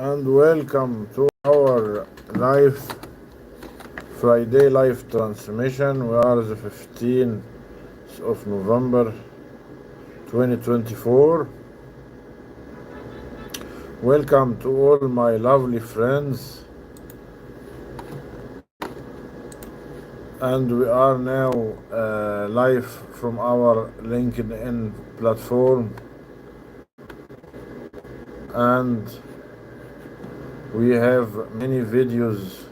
and welcome to our live Friday live transmission. We are the 15th of November 2024. Welcome to all my lovely friends, and we are now live from our LinkedIn platform, and we have many videos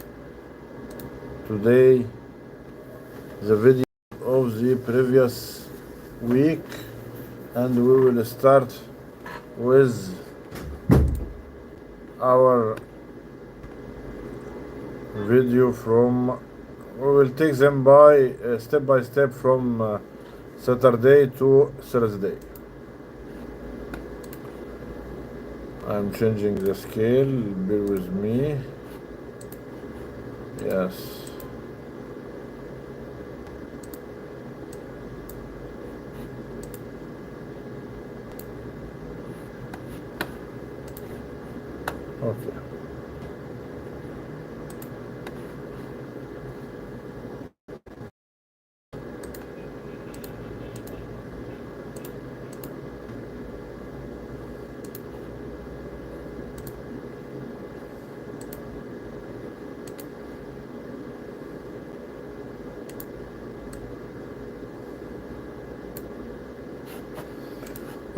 today. The video of the previous week, and we will start with our video from, we will take them by step from Saturday to Thursday. I'm changing the scale, bear with me. Yes. Okay.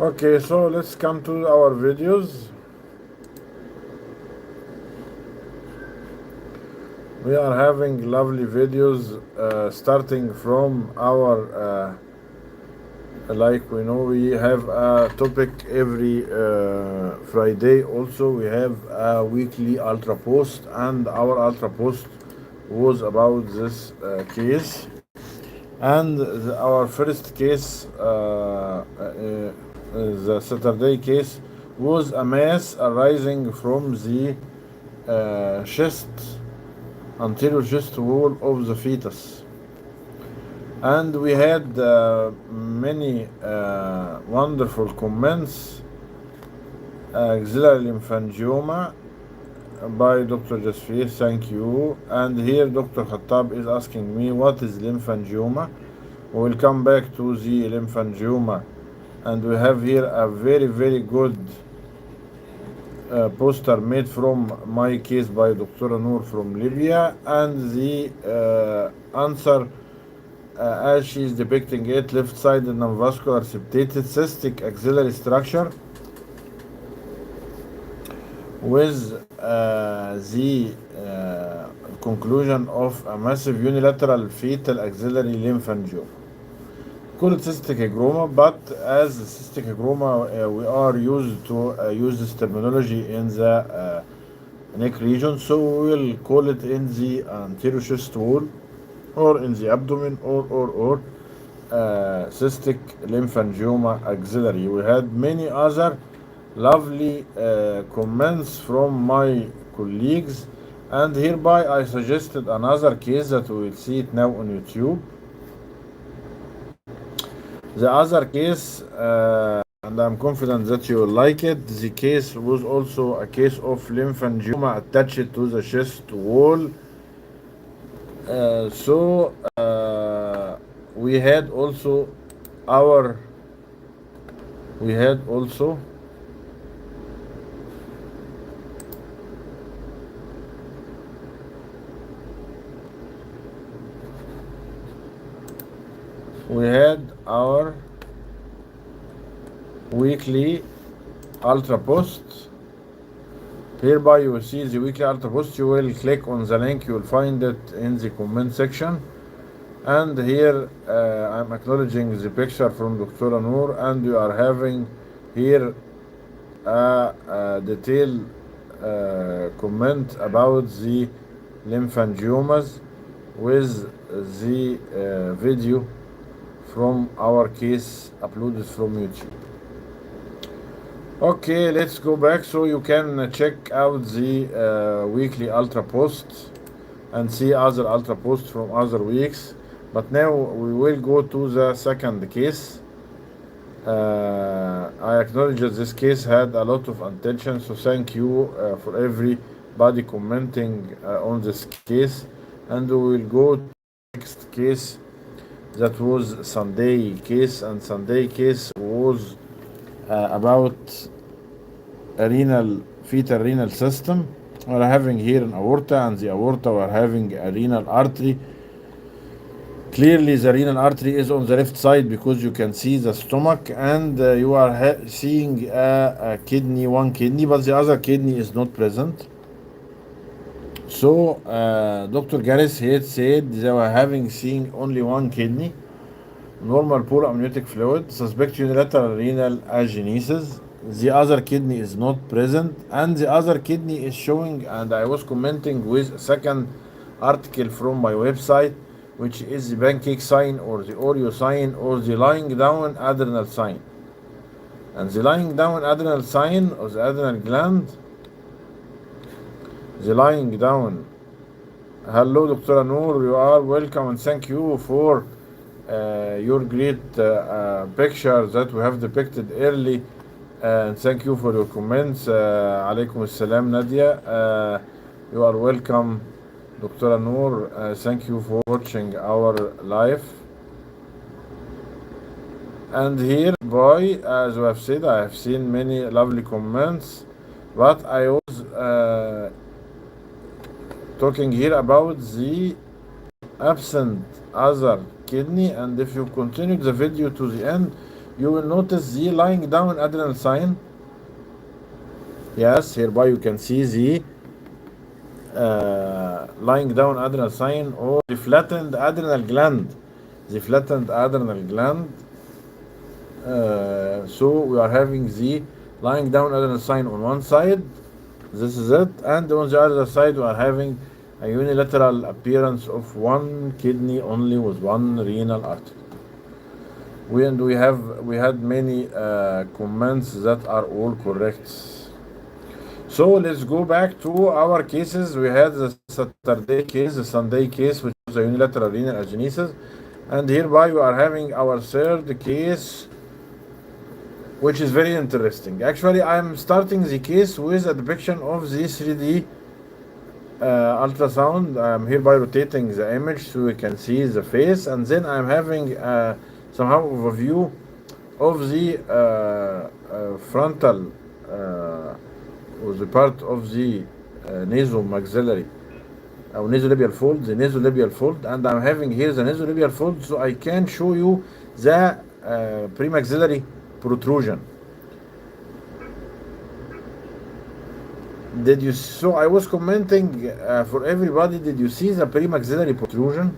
Okay, so let's come to our videos. We are having lovely videos starting from our like we know we have a topic every Friday. Also we have a weekly ultra post, and our ultra post was about this case, and our first case, the Saturday case, was a mass arising from the anterior chest wall of the fetus. And we had many wonderful comments. Axillary lymphangioma by Dr. Jasfir, thank you. And here Dr. Khattab is asking me, what is lymphangioma? We will come back to the lymphangioma, and we have here a very good poster made from my case by Dr. Noor from Libya, and the answer as she is depicting it: left-sided non-vascular septated cystic axillary structure with the conclusion of a massive unilateral fetal axillary lymphangioma. Call it cystic hygroma, but as cystic hygroma we are used to use this terminology in the neck region, so we will call it in the anterior chest wall or in the abdomen or cystic lymphangioma axillary. We had many other lovely comments from my colleagues, and hereby I suggested another case that we will see it now on YouTube. The other case, and I'm confident that you will like it, the case was also a case of lymphangioma attached to the chest wall. So we had also our weekly ultra post. Hereby you will see the weekly ultra post. You will click on the link, you will find it in the comment section. And here I'm acknowledging the picture from Dr. Noor, and you are having here a detailed comment about the lymphangiomas with the video from our case uploaded from YouTube. Okay, let's go back so you can check out the weekly ultra post and see other ultra posts from other weeks. But now we will go to the second case. I acknowledge that this case had a lot of attention, so thank you for everybody commenting on this case. And we will go to the next case. That was Sunday case, and Sunday case was about fetal renal system. We're having here an aorta, and the aorta we're having a renal artery. Clearly the renal artery is on the left side because you can see the stomach, and you are seeing a kidney, one kidney, but the other kidney is not present. So Dr. Garris had said they were seeing only one kidney, normal poor amniotic fluid, suspect unilateral renal agenesis. The other kidney is not present, and the other kidney is showing, and I was commenting with a second article from my website, which is the pancake sign or the Oreo sign or the lying down adrenal sign. And the lying down adrenal sign or the adrenal gland, the lying down. Hello, Dr. Noor, you are welcome, and thank you for your great picture that we have depicted early, and thank you for your comments. Alaikum assalam, Nadia. You are welcome, Dr. Noor. Thank you for watching our live. And here, boy, as we have said, I have seen many lovely comments, but I was talking here about the absent other kidney, and if you continue the video to the end, you will notice the lying down adrenal sign. Yes, hereby you can see the lying down adrenal sign or the flattened adrenal gland. The flattened adrenal gland. So we are having the lying down adrenal sign on one side. This is it, and on the other side we are having a unilateral appearance of one kidney only with one renal artery. We had many comments that are all correct. So let's go back to our cases. We had the Saturday case, the Sunday case, which was a unilateral renal agenesis, and hereby we are having our third case, which is very interesting. Actually, I'm starting the case with a depiction of the 3D ultrasound. I'm hereby rotating the image so we can see the face, and then I'm having somehow overview of the frontal or the part of the nasomaxillary or nasolabial fold, the nasolabial fold, and I'm having here the nasolabial fold so I can show you the premaxillary protrusion. So I was commenting for everybody, did you see the premaxillary protrusion?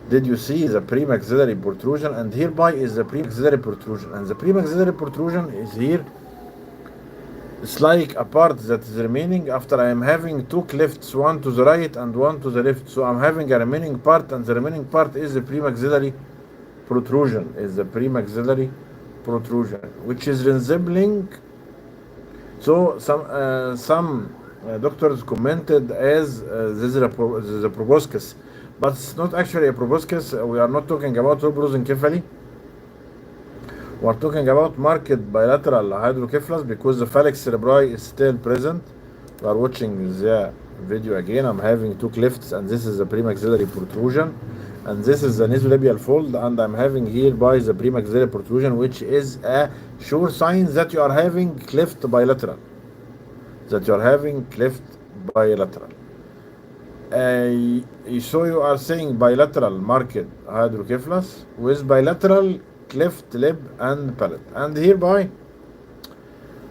Did you see the premaxillary protrusion? And hereby is the premaxillary protrusion, and the premaxillary protrusion is here. It's like a part that is remaining after I am having two clefts, one to the right and one to the left. So I'm having a remaining part, and the remaining part is the premaxillary protrusion, which is resembling. So some doctors commented as this is a proboscis, but it's not actually a proboscis. We are not talking about tuberosophy. We are talking about marked bilateral hydrocephalus because the phalanx cerebri is still present. We are watching the video again. I'm having two clefts, and this is the premaxillary protrusion, and this is the nasolabial fold, and I'm having hereby the premaxillary protrusion, which is a sure sign that you are having cleft bilateral. So you are saying bilateral marked hydrocephalus with bilateral cleft lip and palate. And hereby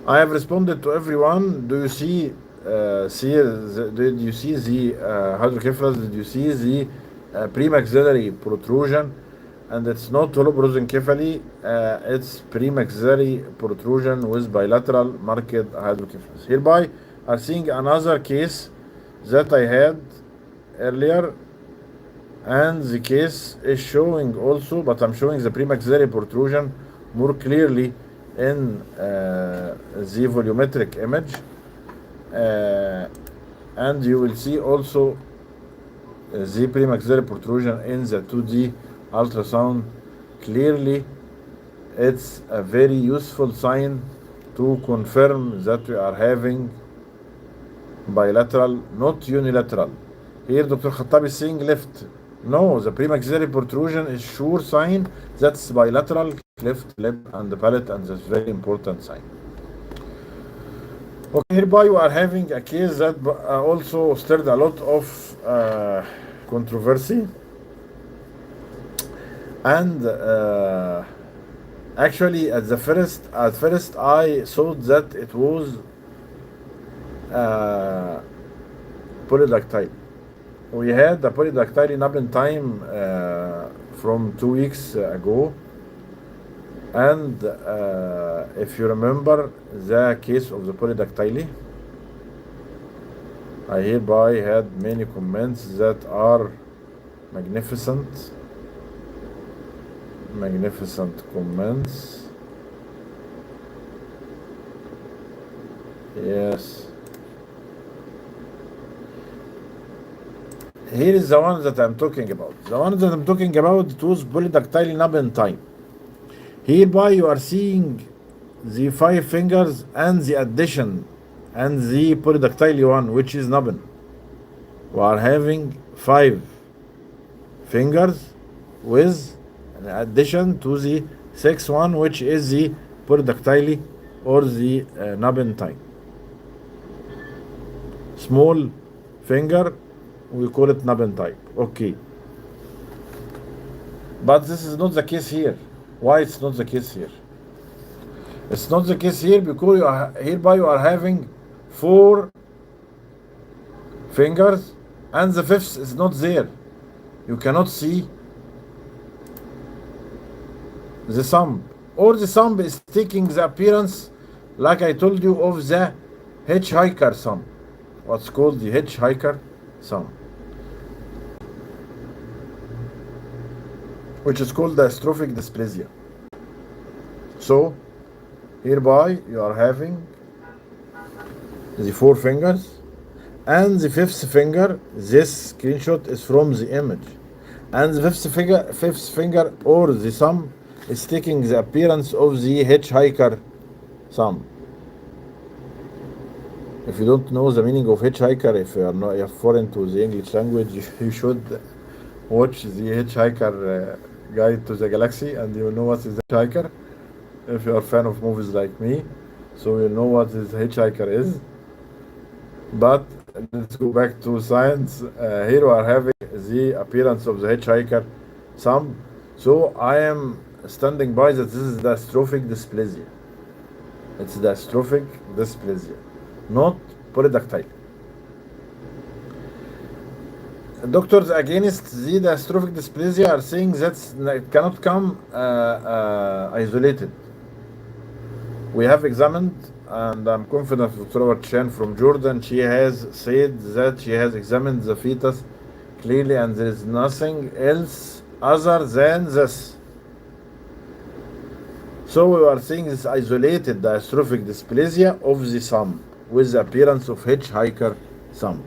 I have responded to everyone. Do you see did you see the hydrocephalus? Did you see the premaxillary protrusion? And it's not holoprosencephaly, it's premaxillary protrusion with bilateral marked hydrocephalus. Hereby are seeing another case that I had earlier, and the case is showing also, but I'm showing the premaxillary protrusion more clearly in the volumetric image, and you will see also the premaxillary protrusion in the 2D ultrasound clearly it's a very useful sign to confirm that we are having bilateral, not unilateral. Here Dr. Khattab is saying left. No, the premaxillary protrusion is sure sign that's bilateral cleft lip and the palate, and that's very important sign. Okay, hereby we are having a case that also stirred a lot of controversy, and actually at first I thought that it was polydactyly. We had the polydactyly nubbin time from 2 weeks ago, and if you remember the case of the polydactyly, I hereby had many comments that are magnificent comments. Yes, here is the one that I'm talking about. The one that I'm talking about, it was polydactyly nubbin time. Hereby you are seeing the 5 fingers and the addition and the polydactyly one, which is nubbin. We are having 5 fingers with an addition to the 6th one, which is the polydactyly or the nubbin time. Small finger, we call it nubbin type. Okay, but this is not the case here. Why it's not the case here? It's not the case here because hereby you are having 4 fingers and the 5th is not there. You cannot see the thumb, or the thumb is taking the appearance, like I told you, of the hitchhiker thumb. What's called the hitchhiker thumb, which is called dystrophic dysplasia. So hereby you are having the 4 fingers and the 5th finger. This screenshot is from the image, and the 5th finger or the thumb is taking the appearance of the hitchhiker thumb. If you don't know the meaning of hitchhiker, if you are not foreign to the English language, you should watch the Hitchhiker Guide to the Galaxy, and you will know what is the hitchhiker. If you are a fan of movies like me, so you know what the hitchhiker is. But let's go back to science. Here we are having the appearance of the hitchhiker thumb. So I am standing by that this is dystrophic dysplasia. It's dystrophic dysplasia, not polydactyly. Doctors against the dystrophic dysplasia are saying that it cannot come isolated. We have examined, and I'm confident Dr. Chen from Jordan, she has said that she has examined the fetus clearly and there is nothing else other than this. So we are seeing this isolated dystrophic dysplasia of the thumb with the appearance of hitchhiker thumb.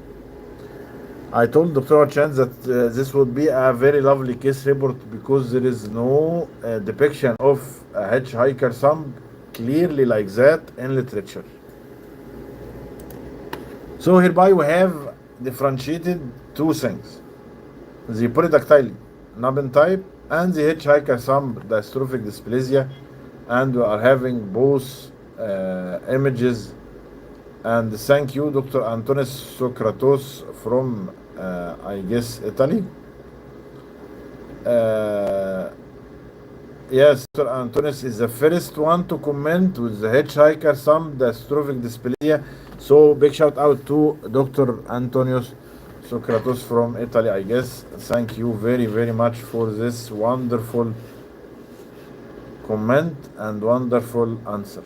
I told Dr. Chen that this would be a very lovely case report because there is no depiction of a hitchhiker thumb clearly like that in literature. So hereby we have differentiated 2 things: the polydactyly nubbin type and the hitchhiker thumb dystrophic dysplasia, and we are having both images. And thank you, Dr. Antonis Sokratos from, I guess, Italy. Yes, Dr. Antonis is the first one to comment with the hitchhiker thumb dystrophic dysplasia. So big shout out to Dr. Antonios Sokratos from Italy, I guess. Thank you very, very much for this wonderful comment and wonderful answer.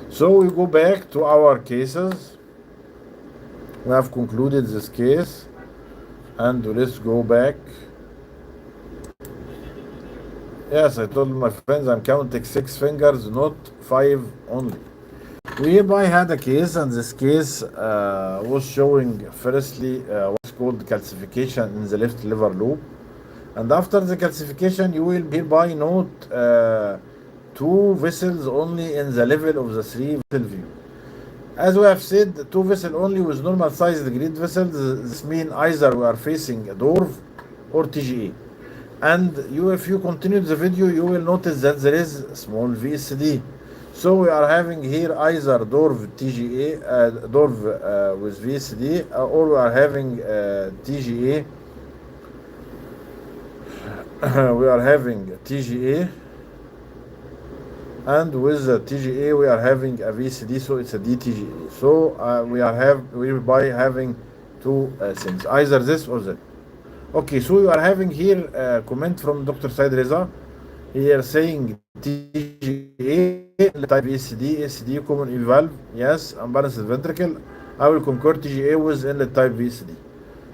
So we go back to our cases. We have concluded this case, and let's go back. Yes, I told my friends I'm counting 6 fingers, not 5 only. We hereby had a case, and this case was showing firstly what's called calcification in the left liver lobe, And after the calcification, you will hereby note two vessels only in the level of the three vessel view. As we have said, two vessel only with normal sized grid vessels. This means either we are facing a dwarf or TGA. And if you continue the video, you will notice that there is small VSD. So we are having here either dwarf TGA, dwarf with VSD, or we are having TGA. We are having TGA, and with the TGA we are having a VCD, so it's a DTGA. So we by having two things, either this or that. Okay, so we are having here a comment from Dr. Said Reza. He is saying TGA type VCD, ACD, common EV valve, yes, unbalanced ventricle. I will concur TGA with inlet type VCD.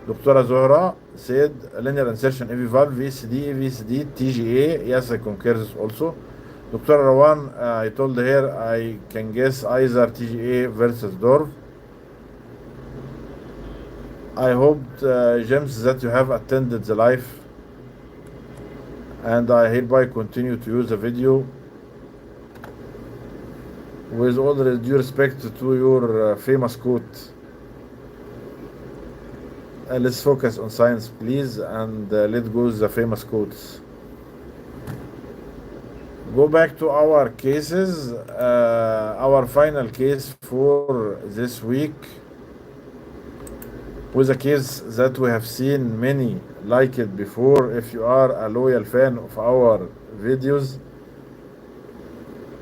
Dr. Zohra said linear insertion AV valve, VCD, VCD, TGA. Yes, I concur this also. Dr. Rawan, I told her I can guess either TGA versus DORV. I hope, James, that you have attended the live, and I hereby continue to use the video. With all the due respect to your famous quote, let's focus on science, please, and let go the famous quotes. Go back to our cases. Our final case for this week was a case that we have seen many like it before. If you are a loyal fan of our videos,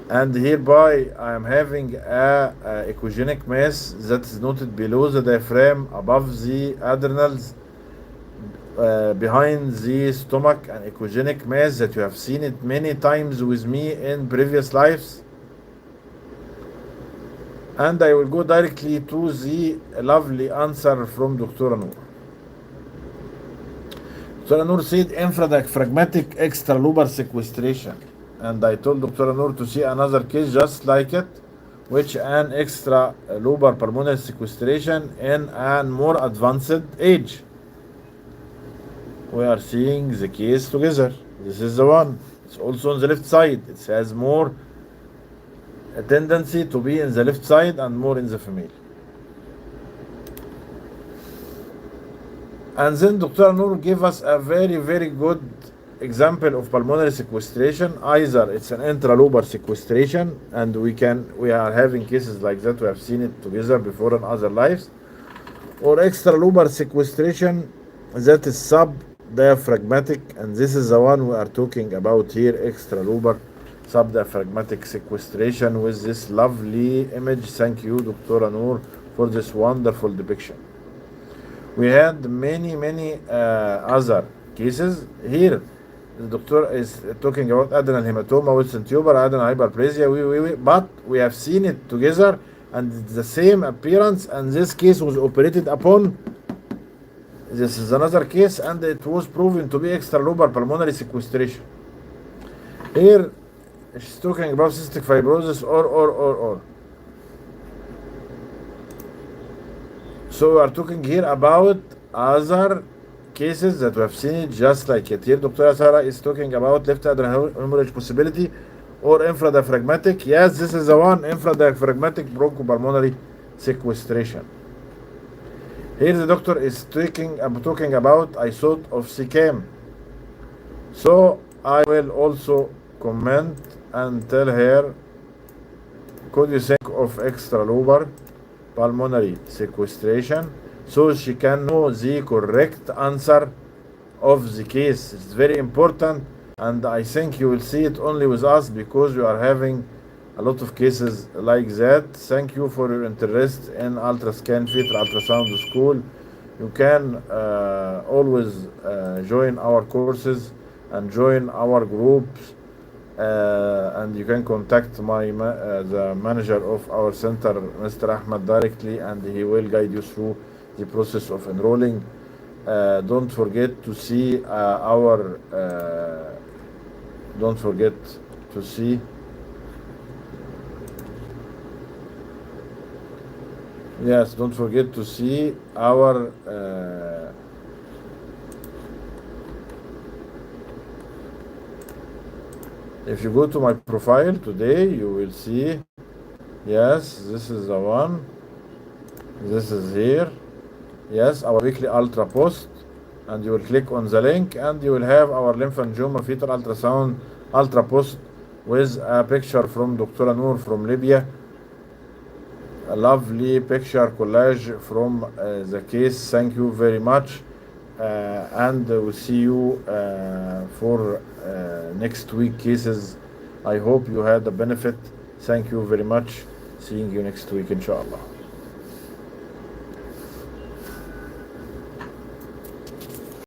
and hereby I am having a echogenic mass that is noted below the diaphragm, above the adrenals, behind the stomach, an echogenic mass that you have seen it many times with me in previous lives. And I will go directly to the lovely answer from Dr. Noor. Dr. Noor said infradiaphragmatic extralubar sequestration. And I told Dr. Noor to see another case just like it, which an extralubar pulmonary sequestration in a more advanced age. We are seeing the case together. This is the one. It's also on the left side. It has more a tendency to be in the left side and more in the female. And then Dr. Noor gave us a very, very good example of pulmonary sequestration. Either it's an intralubar sequestration, and we are having cases like that. We have seen it together before in other lives, or extralubar sequestration that is subdiaphragmatic, and this is the one we are talking about here, extralubar subdiaphragmatic sequestration, with this lovely image. Thank you, Dr. Noor, for this wonderful depiction. We had many other cases here. The doctor is talking about adrenal hematoma, Wilson tuber, adrenal hyperplasia, but we have seen it together, and it's the same appearance, and this case was operated upon. This is another case, and it was proven to be extralubar pulmonary sequestration. Here she's talking about cystic fibrosis or. So we are talking here about other cases that we have seen it just like it. Here Dr. Sarah is talking about left adrenal hemorrhage possibility or infradiaphragmatic. Yes, this is the one, infradiaphragmatic bronchopulmonary sequestration. Here the doctor is talking about isot of CCAM. So I will also comment and tell her, could you think of extralubar pulmonary sequestration, so she can know the correct answer of the case. It's very important, and I think you will see it only with us because we are having a lot of cases like that. Thank you for your interest in ultrascan fetal ultrasound school. You can always join our courses and join our groups, and you can contact the manager of our center, Mr. Ahmed, directly, and he will guide you through the process of enrolling. Don't forget to see don't forget to see yes, don't forget to see our If you go to my profile today, you will see, yes, this is the one. This is here. Yes, our weekly ultra post. And you will click on the link and you will have our lymphangioma fetal ultrasound ultra post with a picture from Dr. Noor from Libya. A lovely picture collage from the case. Thank you very much. And we'll see you for next week cases. I hope you had the benefit. Thank you very much. Seeing you next week, inshallah.